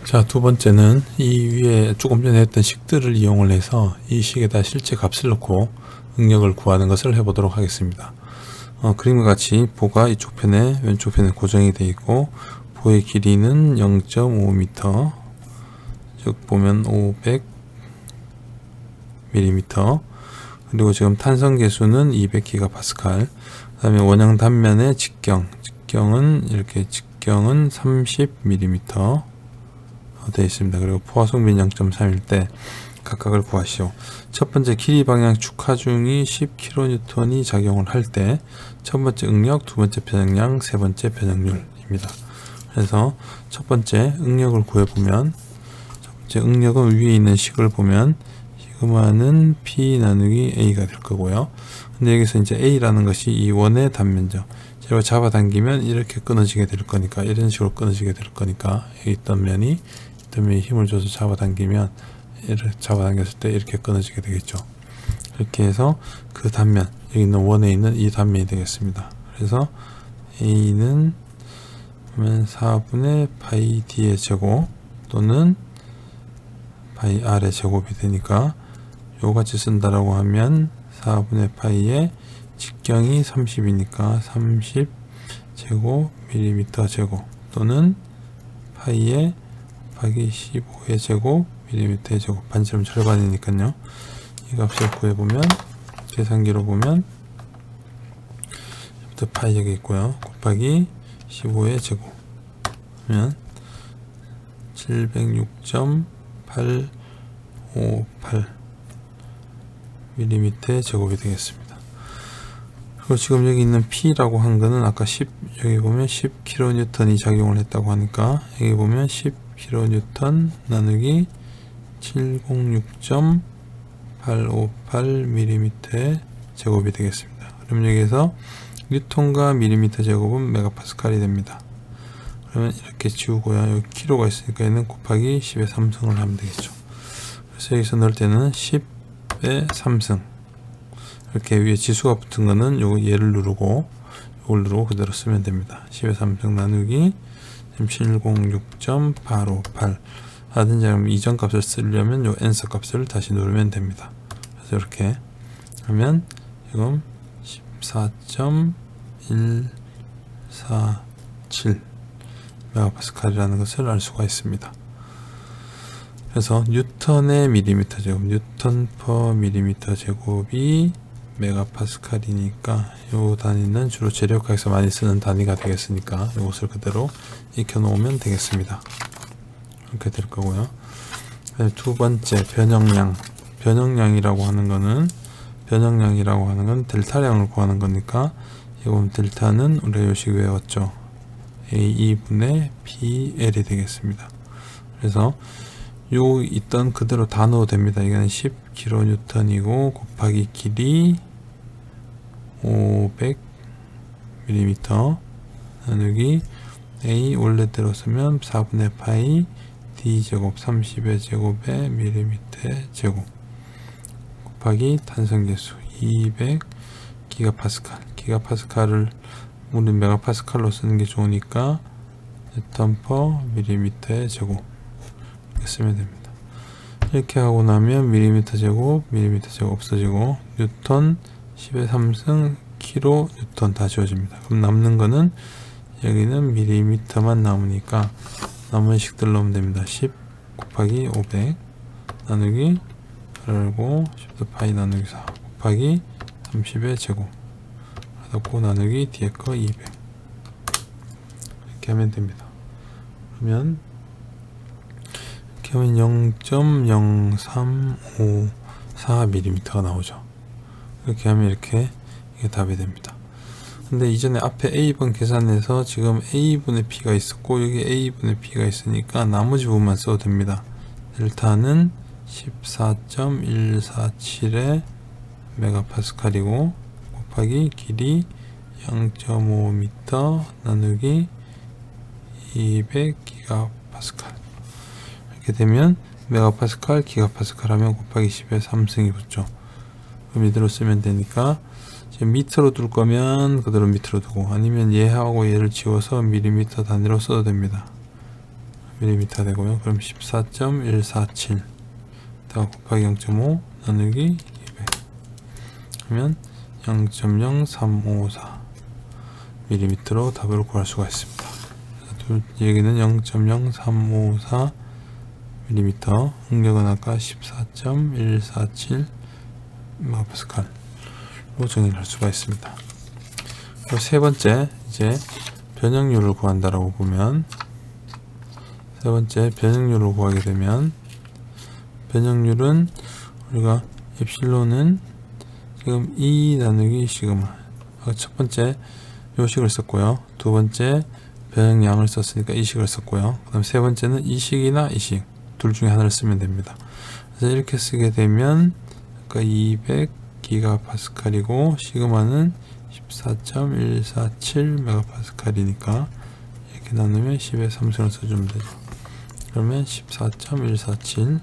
자, 두 번째는 이 위에 조금 전에 했던 식들을 이용을 해서 이 식에다 실제 값을 넣고 응력을 구하는 것을 해보도록 하겠습니다. 그림과 같이 보가 이쪽 편에 왼쪽 편에 고정이 되어 있고 보의 길이는 0.5m, 즉 보면 500mm, 그리고 지금 탄성 계수는 200GPa, 그 다음에 원형 단면의 직경은 이렇게 직경은 30mm 되어 있습니다. 그리고 포화성빈 0.3일 때 각각을 구하시오. 첫 번째 길이 방향 축하중이 10kN이 작용을 할 때 첫 번째 응력, 두 번째 변형량, 세 번째 변형률입니다. 그래서 첫 번째 응력을 구해보면, 첫 번째 응력은 위에 있는 식을 보면 시그마는 P 나누기 A가 될 거고요. 근데 여기서 이제 A라는 것이 이 원의 단면적, 제가 잡아당기면 이렇게 끊어지게 될 거니까, 이런 식으로 끊어지게 될 거니까, 여기 있던 면이 힘을 줘서 잡아당기면, 이렇게 잡아당겼을 때 이렇게 끊어지게 되겠죠. 이렇게 해서 그 단면, 여기 있는 원에 있는 이 단면이 되겠습니다. 그래서 A는 4분의 파이 D의 제곱 또는 파이 R의 제곱이 되니까 요같이 쓴다라고 하면 4분의 파이의 직경이 30이니까 30 제곱 밀리미터 제곱 또는 파이의 곱하기 15의 제곱 밀리미터의 제곱, 반지름 절반이니까요. 이 값을 구해보면 계산기로 보면 부터 파이 여기 있고요. 곱하기 15의 제곱 하면 706.858mm의 제곱이 되겠습니다. 그리고 지금 여기 있는 P라고 한 거는 아까 여기 보면 10kN이 작용을 했다고 하니까 여기 보면 10kN 나누기 706.858mm의 제곱이 되겠습니다. 그럼 여기에서 뉴턴과 밀리미터 제곱은 메가파스칼이 됩니다. 그러면 이렇게 지우고요. 여기 키로가 있으니까 얘는 곱하기 10의 3승을 하면 되겠죠. 그래서 여기서 넣을 때는 10의 3승, 이렇게 위에 지수가 붙은 거는 요거 얘를 누르고 요걸 누르고 그대로 쓰면 됩니다. 10의 3승 나누기 706.858 하든지 아니면 이전 값을 쓰려면 요 엔서 값을 다시 누르면 됩니다. 그래서 이렇게 하면 지금 14.147 메가파스칼이라는 것을 알 수가 있습니다. 그래서 뉴턴의 밀리미터 제곱, 뉴턴 퍼 밀리미터 제곱이 메가파스칼이니까 요 단위는 주로 재력학에서 많이 쓰는 단위가 되겠으니까 이것을 그대로 익혀 놓으면 되겠습니다. 이렇게 될 거고요. 두 번째 변형량이라고 하는 거는 델타량을 구하는 거니까 이건 델타는 우리가 요식 외웠죠. A2분의 BL이 되겠습니다. 그래서 요 있던 그대로 다 넣어도 됩니다. 이거는 10kN이고 곱하기 길이 500mm 나누기 A 원래대로 쓰면 4분의 파이 D제곱 30의 제곱에 밀리미터의 제곱 곱하기 탄성계수 200GPa, 기가파스칼을 우리 메가파스칼로 쓰는 게 좋으니까 뉴턴 퍼 밀리미터의 제곱 이렇게 쓰면 됩니다. 이렇게 하고 나면 밀리미터 제곱 없어지고 뉴턴 10의 3승 킬로 뉴턴 다 지워집니다. 그럼 남는 거는 여기는 밀리미터만 남으니까 남은 식들 넣으면 됩니다. 10 곱하기 500 나누기 그리고 10도 파이 나누기 4 곱하기 30의 제곱 하고 나누기 뒤에 거 200 이렇게 하면 됩니다. 그러면 이렇게 하면 0.0354mm가 나오죠. 이렇게 하면 이렇게 이게 답이 됩니다. 근데 이전에 앞에 A번 계산해서 지금 A분의 P가 있었고 여기 A분의 P가 있으니까 나머지 부분만 써도 됩니다. 델타는 14.147의 메가파스칼이고 곱하기 길이 0.5m 나누기 200GPa 이렇게 되면 메가파스칼 기가파스칼 하면 곱하기 10의 3승이 붙죠. 그럼 이대로 쓰면 되니까 지금 미터로 둘 거면 그대로 미터로 두고 아니면 얘하고 얘를 지워서 밀리미터 단위로 써도 됩니다. mm 되고요. 그럼 14.147 곱하기 0.5 나누기 200 하면 0.0354 mm로 답을 구할 수가 있습니다. 여기는 0.0354 mm, 응력은 아까 14.147 MPa로 정의를 할 수가 있습니다. 그리고 세 번째, 이제 변형률을 구한다라고 보면, 세 번째 변형률을 구하게 되면, 변형률은 우리가 엡실론은 지금 2 나누기 시그마, 첫 번째 요식을 썼고요. 두 번째 변형량을 썼으니까 이식을 썼고요. 그 다음 세 번째는 이식이나 이식 둘 중에 하나를 쓰면 됩니다. 그래서 이렇게 쓰게 되면 아까 200GPa이고 시그마는 14.147 MPa이니까 이렇게 나누면 10의 3승을 써주면 되죠. 그러면 14.147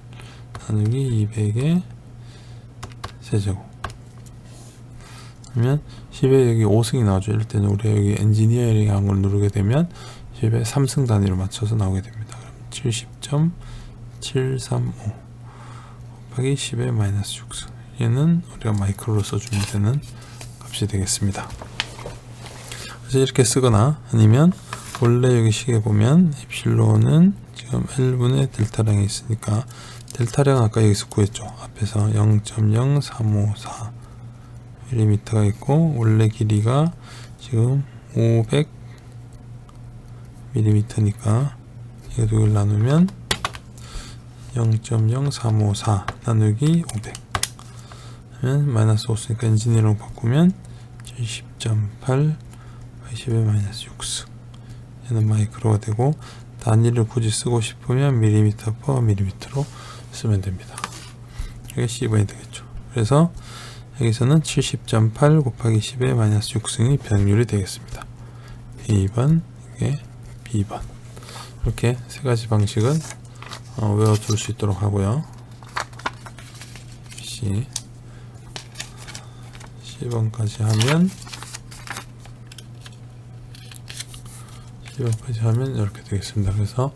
나누기 200의 세제곱 그러면 10에 여기 5승이 나오죠. 이럴 때는 우리가 여기 엔지니어링 한 걸 누르게 되면 10에 3승 단위로 맞춰서 나오게 됩니다. 그럼 70.735 곱하기 10의 마이너스 6승 얘는 우리가 마이크로로 써주면 되는 값이 되겠습니다. 그래서 이렇게 쓰거나 아니면 원래 여기 식에 보면 엡실론은 지금 L분의 델타량이 있으니까 델타량 아까 여기서 구했죠. 앞에서 0.0354 mm가 있고 원래 길이가 지금 500 mm니까 이거 두 개를 나누면 0.0354 나누기 500 하면 마이너스 5 쓰니까 엔지니어로 바꾸면 70.8 10의 마이너스 6승 얘는 마이크로가 되고 단위를 굳이 쓰고 싶으면 밀리미터 퍼 밀리미터로 쓰면 됩니다. 이게 C번이 되겠죠. 그래서 여기서는 70.8 곱하기 10의 마이너스 6승이 변형률이 되겠습니다. A번, 이게 B번. 이렇게 세 가지 방식은 외워둘 수 있도록 하고요. C번까지 하면 이렇게 되겠습니다. 그래서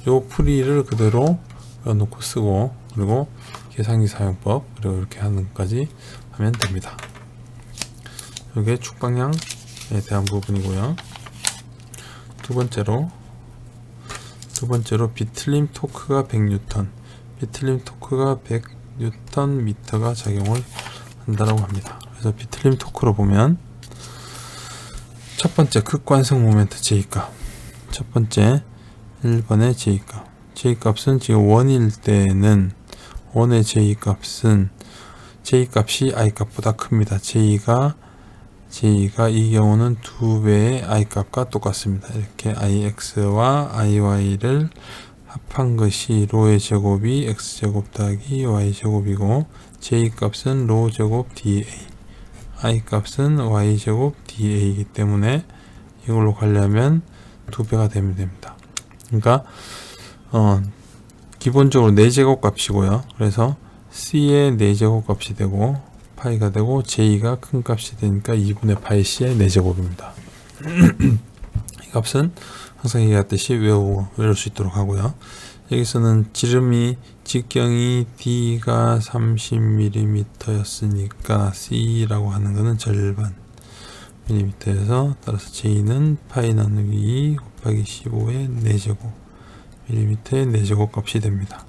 요 풀이를 그대로 외워놓고 쓰고 그리고 계산기 사용법 그리고 이렇게 하는 것까지 하면 됩니다. 이게 축방향에 대한 부분이고요. 두 번째로 비틀림 토크가 100N, 비틀림 토크가 100Nm가 작용을 한다라고 합니다. 그래서 비틀림 토크로 보면 첫 번째 극관성 모멘트 J값, 첫 번째 1번의 J값, J값은 지금 1일 때는 1의 J값이 I값보다 큽니다. J가 이 경우는 2배의 I값과 똑같습니다. 이렇게 IX와 IY를 합한 것이 로의 제곱이 X제곱 더하기 Y제곱이고 J값은 로 제곱 DA, I값은 Y제곱 DA이기 때문에 이걸로 가려면 2배가 되면 됩니다. 그러니까 기본적으로 4제곱 값이고요. 그래서 C의 4제곱 값이 되고 파이가 되고 J가 큰 값이 되니까 2분의 파이 C의 4제곱입니다. 이 값은 항상 얘기했듯이 외울 수 있도록 하고요. 여기서는 직경이 D가 30mm 였으니까 C라고 하는 것은 절반 mm에서 따라서 J는 파이 나누기 2 곱하기 15의 4제곱 mm의 4제곱 값이 됩니다.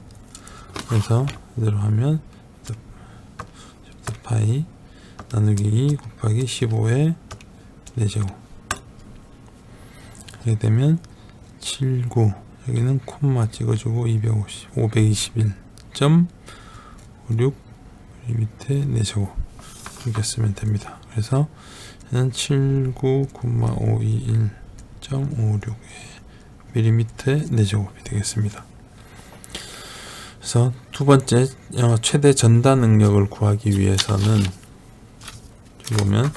그래서 이대로 하면 파이 나누기 2 곱하기 15의 4제곱 이렇게 되면 79 여기는 콤마 찍어주고 521.56 mm의 4제곱 이렇게 쓰면 됩니다. 그래서 얘는 79,521.56 mm의 4제곱이 되겠습니다. 그래서 두 번째 최대 전단 능력을 구하기 위해서는 보면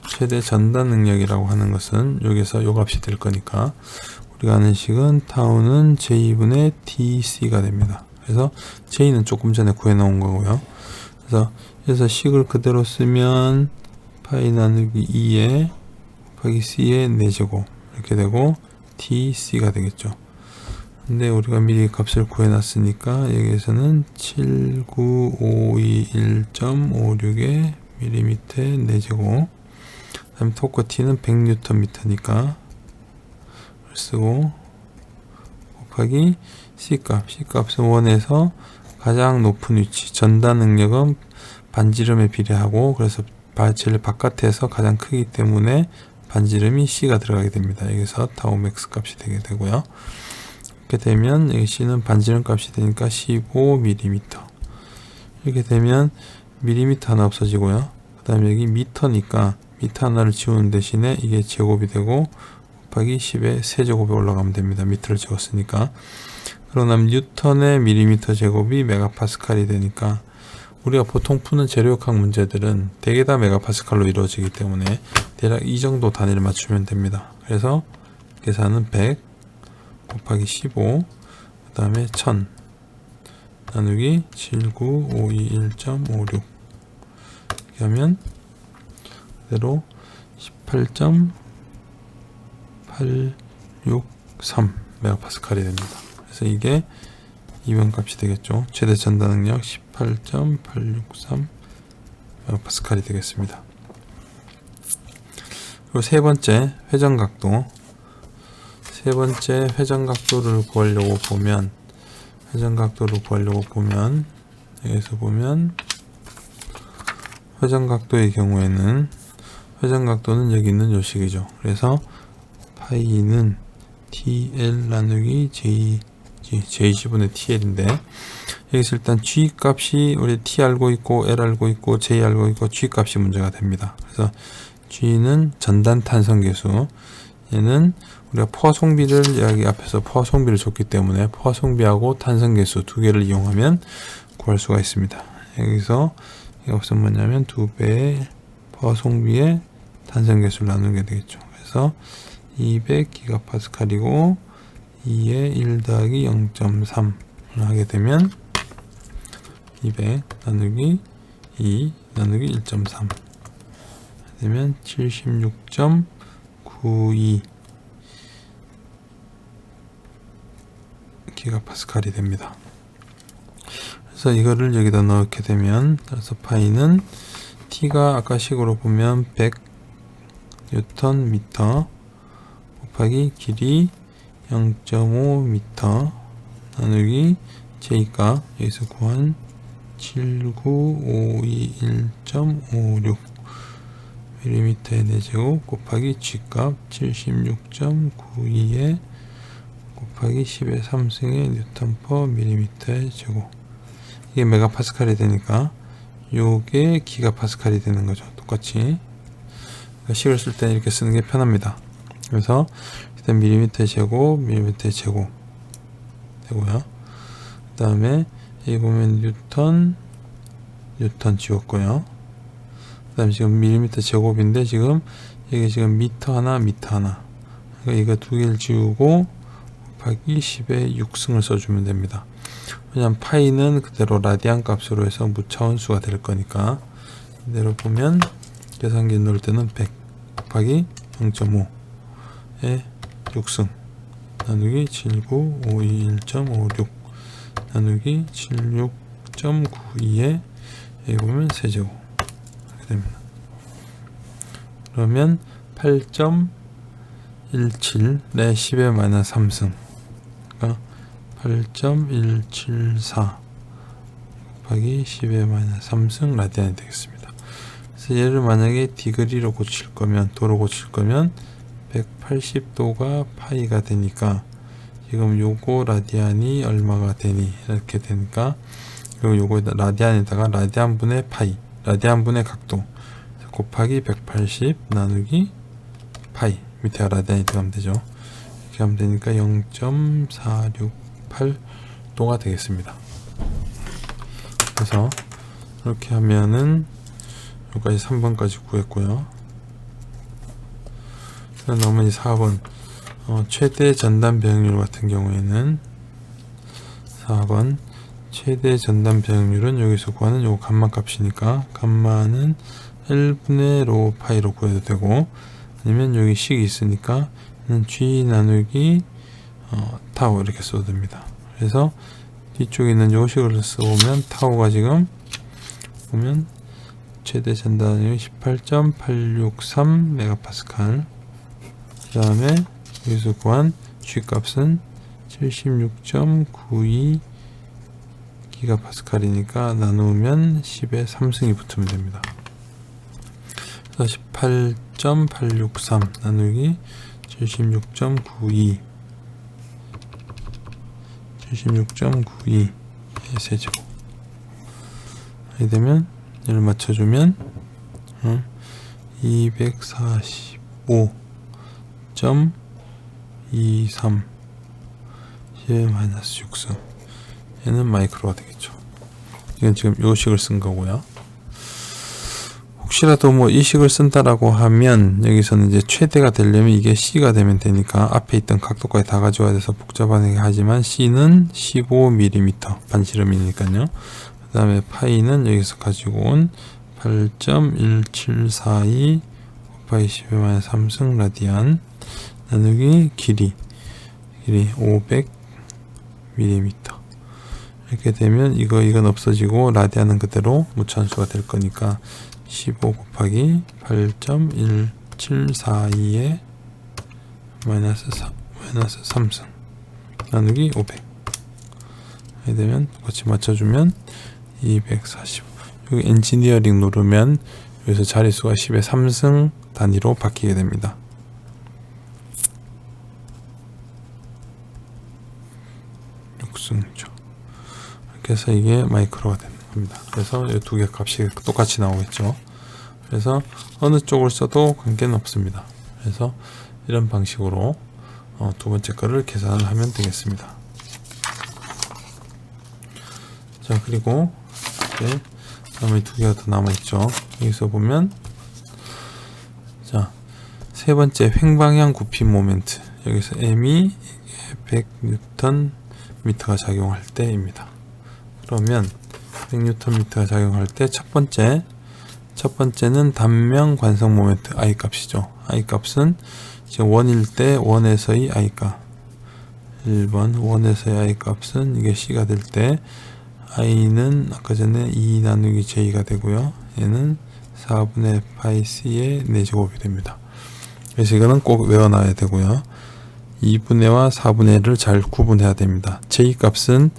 최대 전단 능력이라고 하는 것은 여기서 요 값이 될 거니까 우리가 아는 식은 타우는 J분의 TC가 됩니다. 그래서 J는 조금 전에 구해 놓은 거고요. 그래서 식을 그대로 쓰면 파이 나누기 2에 곱하기 C의 4제곱 이렇게 되고 TC가 되겠죠. 근데 우리가 미리 값을 구해놨으니까 여기에서는 79521.56의 밀리미터의 4제곱, 그 다음에 토크 T는 100Nm니까 쓰고 곱하기 C값, C값은 원에서 가장 높은 위치, 전단 능력은 반지름에 비례하고, 그래서 제일 바깥에서 가장 크기 때문에 반지름이 C가 들어가게 됩니다. 여기서 타우 맥스 값이 되게 되고요. 이렇게 되면 여기 C는 반지름 값이 되니까 15mm. 이렇게 되면 밀리미터 하나 없어지고요. 그 다음에 여기 미터니까 미터 하나를 지우는 대신에 이게 제곱이 되고 곱하기 10의 세제곱에 올라가면 됩니다. 미터를 지웠으니까. 그러고 나면 뉴턴의 밀리미터 제곱이 메가파스칼이 되니까, 우리가 보통 푸는 재료역학 문제들은 대개 다 메가파스칼로 이루어지기 때문에 대략 이 정도 단위를 맞추면 됩니다. 그래서 계산은 100 곱하기 15, 그 다음에 1000 나누기 79521.56 이렇게 하면 그대로 18.863 메가파스칼이 됩니다. 그래서 이게 이번 값이 되겠죠. 최대 전단 능력 18.863 메가파스칼이 되겠습니다. 그리고 세 번째 회전각도. 세 번째 회전각도를 구하려고 보면, 여기서 보면 회전각도의 경우에는 회전각도는 여기 있는 요식이죠. 그래서 파이는 TL 나누기 J10분의 TL인데, 여기서 일단 G 값이 우리 T 알고 있고 L 알고 있고 J 알고 있고 G 값이 문제가 됩니다. 그래서 G는 전단 탄성계수, 얘는 우리가 포화송비를 여기 앞에서 포화송비를 줬기 때문에 포화송비하고 탄성계수 두 개를 이용하면 구할 수가 있습니다. 여기서 이것은 뭐냐면 2배의 포화송비의 탄성계수를 나누게 되겠죠. 그래서 200기가파스칼이고 2에 1 더하기 0.3을 하게 되면 200 나누기 2 나누기 1.3 되면 76.92 기가파스칼이 됩니다. 그래서 이거를 여기다 넣게 되면, 그래서 파이는 T가 아까 식으로 보면 100 뉴턴 미터 곱하기 길이 0.5m 나누기 J가 여기서 구한 79521.56 밀리미터의 4제곱 곱하기 G값 76.92에 곱하기 10의 3승의 뉴턴 퍼 밀리미터의 제곱. 이게 메가파스칼이 되니까 요게 기가파스칼이 되는 거죠. 똑같이. 식을 쓸 때는 이렇게 쓰는 게 편합니다. 그래서 일단 밀리미터의 제곱, 밀리미터의 제곱 되고요. 그 다음에 여기 보면 뉴턴 지웠고요. 그 다음에 지금 밀리미터 제곱인데 지금 여기 지금 미터 하나, 미터 하나. 그러니까 이거 두 개를 지우고 곱하기 10의 6승을 써주면 됩니다. 왜냐면 파이는 그대로 라디안 값으로 해서 무차원수가 될 거니까, 그대로 보면 계산기 넣을 때는 100 곱하기 0.5에 6승 나누기 79521.56 나누기 76.92에 여기 보면 세제곱 이렇게 됩니다. 그러면 8.17의 10의 마이너스 3승, 그러니까 8.174 곱하기 10의 마이너스 3승 라디안이 되겠습니다. 그래서 얘를 만약에 디그리로 고칠 거면, 도로 고칠 거면 180도가 파이가 되니까 지금 요거 라디안이 얼마가 되니 이렇게 되니까, 그리고 요거 라디안에다가 라디안 분의 파이, 라디안 분의 각도 곱하기 180 나누기 파이, 밑에가 라디안이 들어가면 되죠. 이렇게 하면 되니까 0.468도가 되겠습니다. 그래서 이렇게 하면은 여기까지 3번까지 구했고요. 나머지 4번 최대 전단 배응률 같은 경우에는 4번 최대 전단 배응률은 여기서 구하는 요 감마 값이니까 감마는 1분의 로 파이로 구해도 되고, 아니면 여기 식이 있으니까 G 나누기 타우 이렇게 써도 됩니다. 그래서 뒤쪽에 있는 요식을 써보면 타우가 지금 보면 최대 전단율 18.863 메가파스칼, 그 다음에 여기서 구한 G값은 76.92 기가파스칼이니까 나누면 10의 3승이 붙으면 됩니다. 그래서 18.863 나누기 76.92 76.92의 세제곱 이렇게 되면 얘를 맞춰주면 245.23 10-6승 얘는 마이크로가 되겠죠. 이건 지금 요 식을 쓴 거고요. 혹시라도 뭐 이 식을 쓴다라고 하면 여기서는 이제 최대가 되려면 이게 C가 되면 되니까 앞에 있던 각도까지 다 가져와야 돼서 복잡하게 하지만 C는 15mm 반지름이니까요. 그 다음에 파이는 여기서 가지고 온 8.1742 곱하기 10의 3승 라디안 나누기 길이 500mm 이렇게 되면 이건 없어지고 라디안은 그대로 무차함수가 될 거니까 15 곱하기 8.1742에 마이너스 3승 나누기 500 이렇게 되면 똑같이 맞춰주면 245 여기 엔지니어링 누르면 여기서 자릿수가 10의 3승 단위로 바뀌게 됩니다. 승이죠. 이렇게 해서 이게 마이크로가 되는 겁니다. 그래서 이 두 개 값이 똑같이 나오겠죠. 그래서 어느 쪽을 써도 관계는 없습니다. 그래서 이런 방식으로 두 번째 거를 계산을 하면 되겠습니다. 자, 그리고 이제 나머지 두 개가 더 남아있죠. 여기서 보면 자, 세 번째 횡방향 굽힘 모멘트 여기서 M이 100Nm 가 작용할 때입니다. 그러면 100Nm가 작용할 때 첫 번째는 단면 관성 모멘트 I 값이죠. I 값은 지금 원일 때 원에서의 I 값 1번 원에서의 I 값은 이게 C가 될 때 I는 아까 전에 2 나누기 J가 되고요. 얘는 4분의 파이 C의 4제곱이 됩니다. 그래서 이거는 꼭 외워놔야 되고요. 2분의와 4분의를 잘 구분해야 됩니다. J값은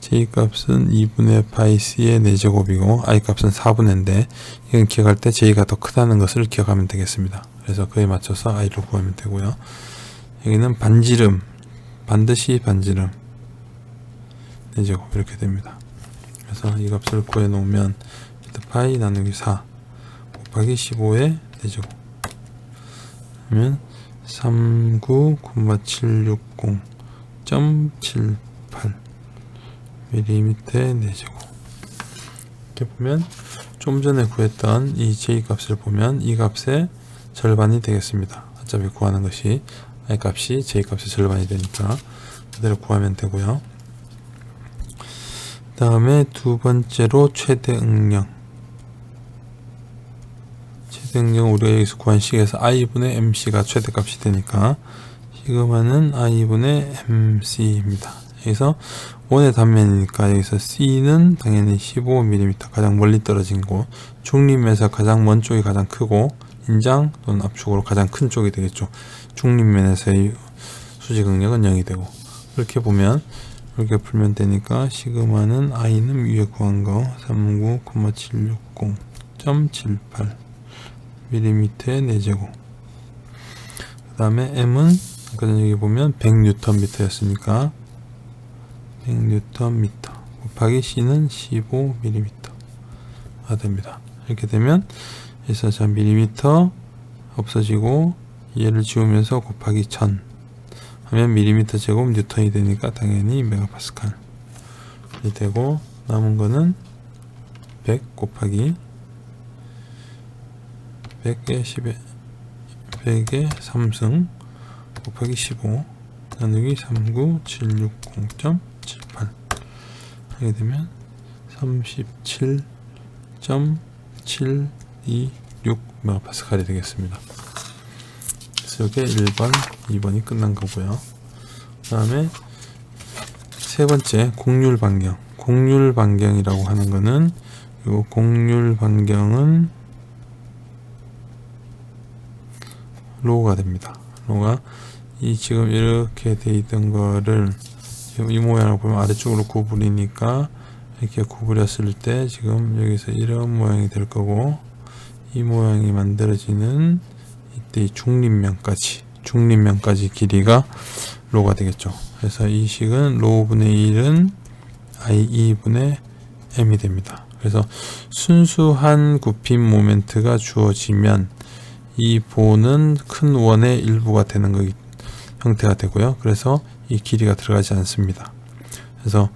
2분의 파이 C의 4제곱이고 I값은 4분의인데 이건 기억할 때 J가 더 크다는 것을 기억하면 되겠습니다. 그래서 그에 맞춰서 I를 구하면 되고요. 여기는 반지름 반드시 반지름 4제곱 이렇게 됩니다. 그래서 이 값을 구해 놓으면 파이 나누기 4 곱하기 15의 4제곱 그러면 39,760.78 mm 4제곱 이렇게 보면 좀 전에 구했던 이 J 값을 보면 이 값의 절반이 되겠습니다. 어차피 구하는 것이 I 값이 J 값의 절반이 되니까 그대로 구하면 되고요. 그 다음에 두 번째로 최대 응량 우리가 여기서 구한 식에서 I분의 MC가 최대값이 되니까 시그마는 I분의 MC입니다. 여기서 원의 단면이니까 여기서 C는 당연히 15mm 가장 멀리 떨어진 곳 중립면에서 가장 먼 쪽이 가장 크고 인장 또는 압축으로 가장 큰 쪽이 되겠죠. 중립면에서의 수직 응력은 0이 되고 이렇게 보면 이렇게 풀면 되니까 시그마는 I는 위에 구한 거 39,760.78 mm의 4제곱 그 다음에 M은 아까 여기 보면 100Nm 였으니까 100Nm 곱하기 C는 15mm가 됩니다. 이렇게 되면 여기서 자 밀리미터 없어지고 얘를 지우면서 곱하기 1000 하면 밀리미터 제곱 뉴턴이 되니까 당연히 메가파스칼이 되고 남은 거는 100 곱하기 100의 3승 곱하기 15 나누기 39760.78 하게 되면 37.726 메가파스칼이 되겠습니다. 그래서 이게 1번, 2번이 끝난 거고요. 다음에 세 번째 곡률 반경. 곡률 반경이라고 하는 거는 요 곡률 반경은 로우가 됩니다. 로우가 이 지금 이렇게 돼 있던 거를 지금 이 모양을 보면 아래쪽으로 구부리니까 이렇게 구부렸을 때 지금 여기서 이런 모양이 될 거고, 이 모양이 만들어지는 이때 이 중립면까지 길이가 로우가 되겠죠. 그래서 이 식은 로우 분의 1은 I2 분의 m이 됩니다. 그래서 순수한 굽힘 모멘트가 주어지면 이 보는 큰 원의 일부가 되는 형태가 되고요. 그래서 이 길이가 들어가지 않습니다. 그래서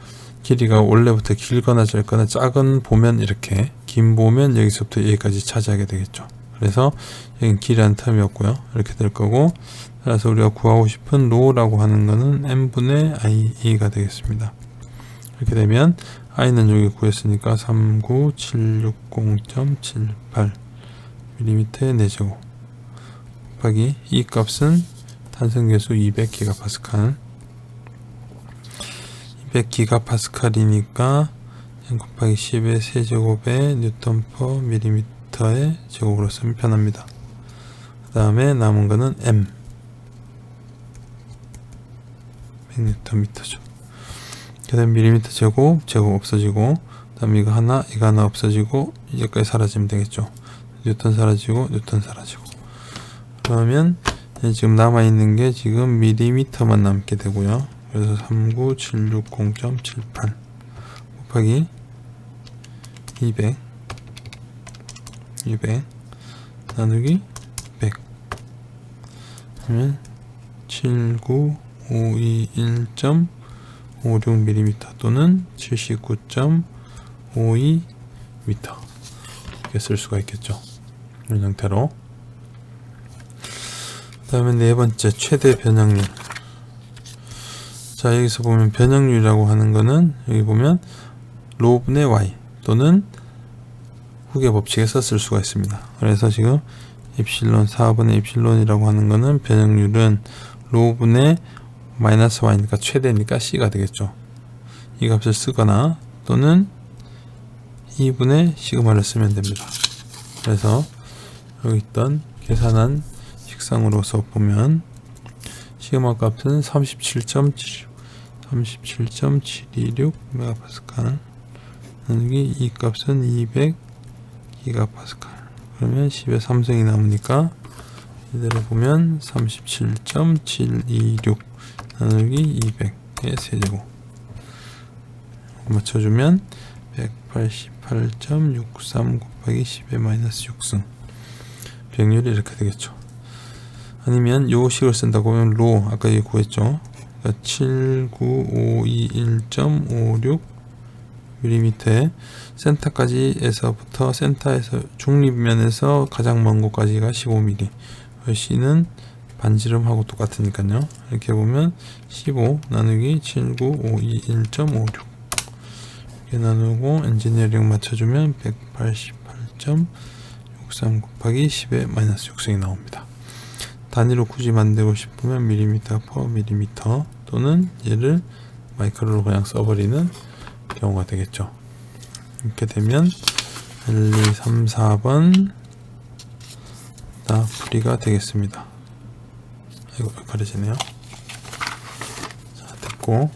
길이가 원래부터 길거나 짧거나 작은 보면 이렇게, 긴 보면 여기서부터 여기까지 차지하게 되겠죠. 그래서 여기는 길이라는 텀이 없고요. 이렇게 될 거고, 따라서 우리가 구하고 싶은 로우라고 하는 거는 n분의 I2가 되겠습니다. 이렇게 되면 i는 여기 구했으니까 39760.78 mm의 4제곱 곱하기 이 값은 탄성계수 200GPa 200GPa이니까 곱하기 10의 세제곱에 뉴턴 퍼 밀리미터의 제곱으로 쓰면 편합니다. 그 다음에 남은 거는 m 100Nm죠. 그 다음 밀리미터 제곱 없어지고, 그 다음 이거 하나 없어지고, 여기까지 사라지면 되겠죠. 뉴턴 사라지고 그러면 지금 남아있는 게 지금 밀리미터만 남게 되고요. 그래서 39760.78 곱하기 200 나누기 100 하면 79521.56mm 또는 79.52m 이렇게 쓸 수가 있겠죠. 이런 형태로. 그 다음에 네 번째 최대 변형률. 자, 여기서 보면 변형률이라고 하는 거는 여기 보면 로분의 y 또는 후계 법칙에서 쓸 수가 있습니다. 그래서 지금 입실론 4분의 입실론이라고 하는 거는 변형률은 로분의 마이너스 y니까 최대니까 c가 되겠죠. 이 값을 쓰거나 또는 2분의 시그마를 쓰면 됩니다. 그래서 여기 있던 계산한 식상으로서 보면 시그마 값은 37.726 메가파스칼 나누기 이 값은 200 기가파스칼. 그러면 10의 3승이 남으니까 이대로 보면 37.726 나누기 200의 세제곱 맞춰주면 188.63 곱하기 10의 마이너스 6승 변율이 이렇게 되겠죠. 아니면 요 식을 쓴다고 하면 로 아까 얘기 구했죠. 그러니까 79521.56 mm의 센터까지에서부터 센터에서 중립면에서 가장 먼 곳까지가 15mm. C는 반지름하고 똑같으니까요. 이렇게 보면 15 나누기 79521.56 이렇게 나누고 엔지니어링 맞춰주면 188.63 곱하기 10의 마이너스 6승이 나옵니다. 단위로 굳이 만들고 싶으면 밀리미터 퍼 밀리미터 또는 얘를 마이크로로 그냥 써버리는 경우가 되겠죠. 이렇게 되면 1, 2, 3, 4번 다 풀이가 되겠습니다. 이거 가려지네요. 자, 됐고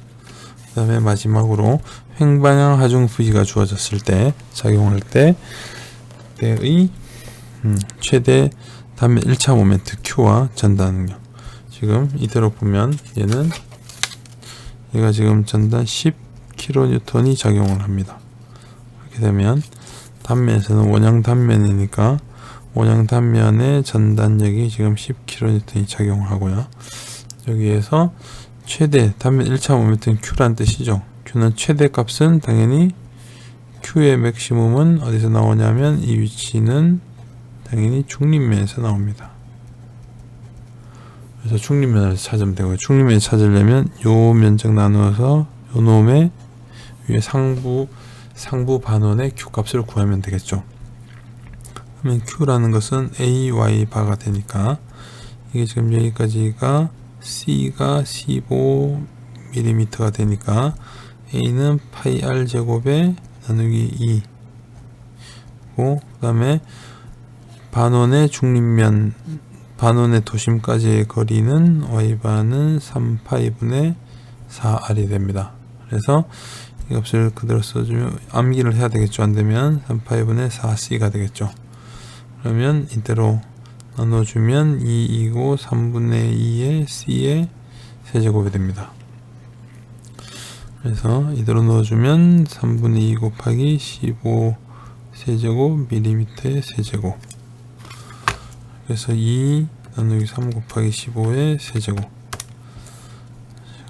그 다음에 마지막으로 횡방향 하중 V가 주어졌을 때 작용할 때의 최대 단면 1차 모멘트 Q와 전단 능력. 지금 이대로 보면 얘가 지금 전단 10kN이 작용을 합니다. 이렇게 되면 단면에서는 원형 단면이니까 원형 단면의 전단력이 지금 10kN이 작용을 하고요. 여기에서 최대 단면 1차 모멘트는 Q란 뜻이죠. Q는 최대 값은 당연히 Q의 맥시멈은 어디서 나오냐면 이 위치는 당연히 중립면에서 나옵니다. 그래서 중립면을 찾으면 되고요. 중립면을 찾으려면 요 면적 나누어서 요 놈의 위에 상부 반원의 Q 값을 구하면 되겠죠. 그러면 Q라는 것은 AY 바가 되니까 이게 지금 여기까지가 C가 15mm가 되니까 A는 파이 R 제곱에 나누기 2. 그 다음에 반원의 중립면, 반원의 도심까지의 거리는 Y바는 3파이분의 4R이 됩니다. 그래서 이 값을 그대로 써주면 암기를 해야 되겠죠. 안되면 3파이분의 4C가 되겠죠. 그러면 이대로 나눠주면 2이고 3분의 2의 C의 세제곱이 됩니다. 그래서 이대로 넣어주면 3분의 2 곱하기 15 세제곱 밀리미터의 세제곱. 그래서 2 나누기 3 곱하기 15의 세제곱.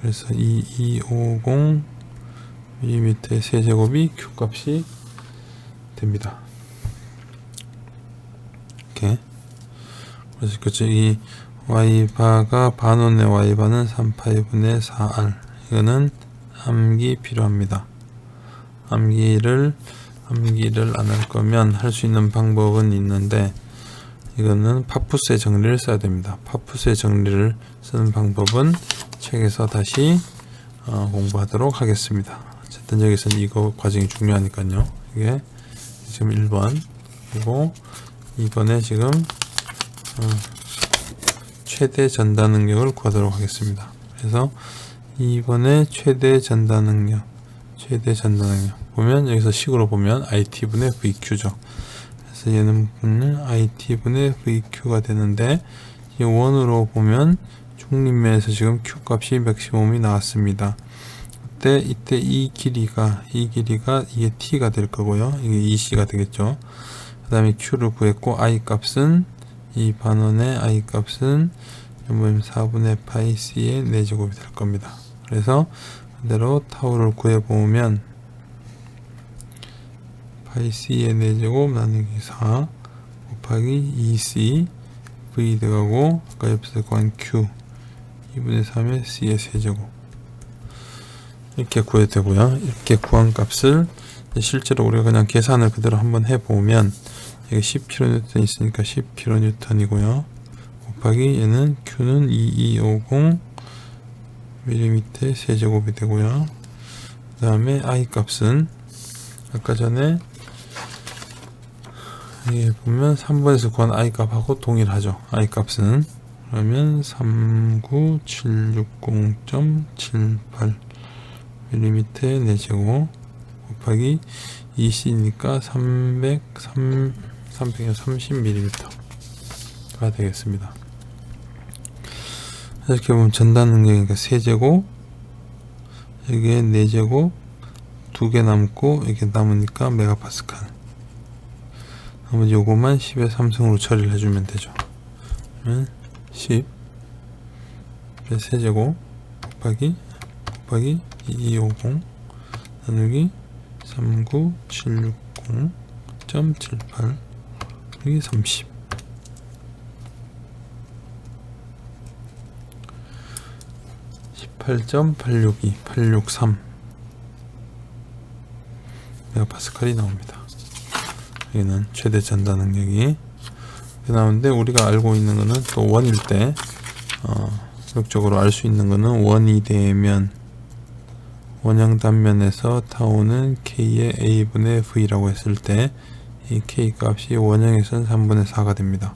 그래서 2250 밀리미터의 세제곱이 Q값이 됩니다. 이렇게. 그래서 그쵸, 이 Y바가 반원의 Y바는 3파이분의 4R. 이거는 암기 필요합니다. 암기를 안 할 거면 할 수 있는 방법은 있는데, 이거는 파푸스의 정리를 써야 됩니다. 파푸스의 정리를 쓰는 방법은 책에서 다시 공부하도록 하겠습니다. 어쨌든 여기서는 이거 과정이 중요하니까요. 이게 지금 1번, 그리고 2번에 지금 최대 전달 능력을 구하도록 하겠습니다. 그래서 2번에 최대 전달 능력 보면 여기서 식으로 보면 IT분의 VQ죠. 그래서 얘는 IT분의 VQ가 되는데, 이 원으로 보면 중립면에서 지금 Q 값이 맥시멈이 나왔습니다. 이때 이 길이가 이게 T가 될 거고요. 이게 EC가 되겠죠. 그 다음에 Q를 구했고, I 값은 이 반원의 I 값은 4분의 파이 C의 4제곱이 될 겁니다. 그래서 그대로 타우를 구해보면 파이 C의 4제곱 나누기 4 곱하기 2C V 들어가고, 아까 옆에서 구한 Q 2분의 3의 C의 세제곱, 이렇게 구해도 되고요. 이렇게 구한 값을 실제로 우리가 그냥 계산을 그대로 한번 해보면, 여기 10kN 있으니까 10kN이고요. 곱하기 얘는 Q는 2250 mm 세제곱이 되고요. 그 다음에 I 값은 아까 전에 여기 보면 3번에서 구한 I 값하고 동일하죠. I 값은 그러면 39760.78 mm 4제곱 곱하기 2C니까 330mm가 되겠습니다. 이렇게 보면 전달 능력이니까 세제곱, 여기에 4제곱, 2개 남고, 이게 남으니까 메가파스칼. 나머지 요거만 10의 3승으로 처리를 해주면 되죠. 그러면 10, 세제곱, 곱하기 2250, 나누기 39760.78, 여기 30. 8.863 메가파스칼이 나옵니다. 여기는 최대 전달 능력이 나오는데, 우리가 알고 있는 거는 또 원일 때 적극적으로 알 수 있는 거는 원이 되면 원형 단면에서 타오는 K의 A분의 V라고 했을 때 이 K 값이 원형에서는 3분의 4가 됩니다.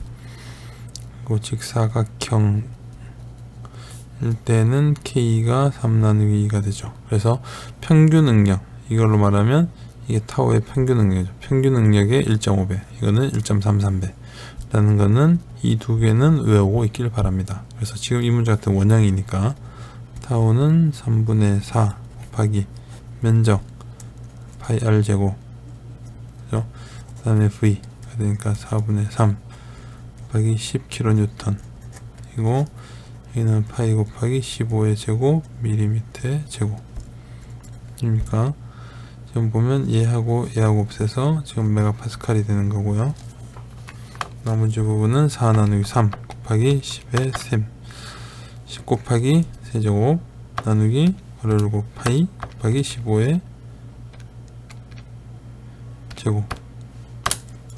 그리고 직사각형 일 때는 K가 3 나누기 2가 되죠. 그래서 평균 능력, 이걸로 말하면 이게 타워의 평균 능력이죠. 평균 능력의 1.5배, 이거는 1.33배 라는 거는 이 두 개는 외우고 있길 바랍니다. 그래서 지금 이 문제 같은 원형이니까 타워는 3분의 4 곱하기 면적 파이 R 제곱, 그죠? 그 다음에 V가 되니까 4분의 3 곱하기 10kN, 이거 여기는 파이 곱하기 15의 제곱 밀리미터의 제곱 입니까? 지금 보면 얘하고 없애서 지금 메가파스칼이 되는 거고요. 나머지 부분은 4 나누기 3 곱하기 10의 3, 10 곱하기 세제곱 나누기 그리고 파이 곱하기 15의 제곱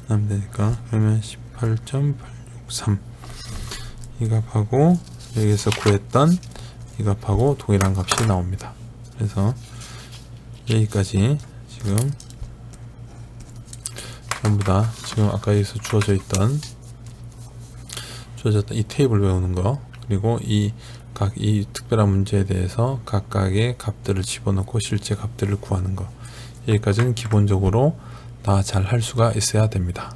하면 되니까, 그러면 18.863 이 값하고 여기서 구했던 이 값하고 동일한 값이 나옵니다. 그래서 여기까지 지금 전부 다 지금 아까 여기서 주어졌던 이 테이블 외우는 거, 그리고 이 특별한 문제에 대해서 각각의 값들을 집어넣고 실제 값들을 구하는 거, 여기까지는 기본적으로 다 잘 할 수가 있어야 됩니다.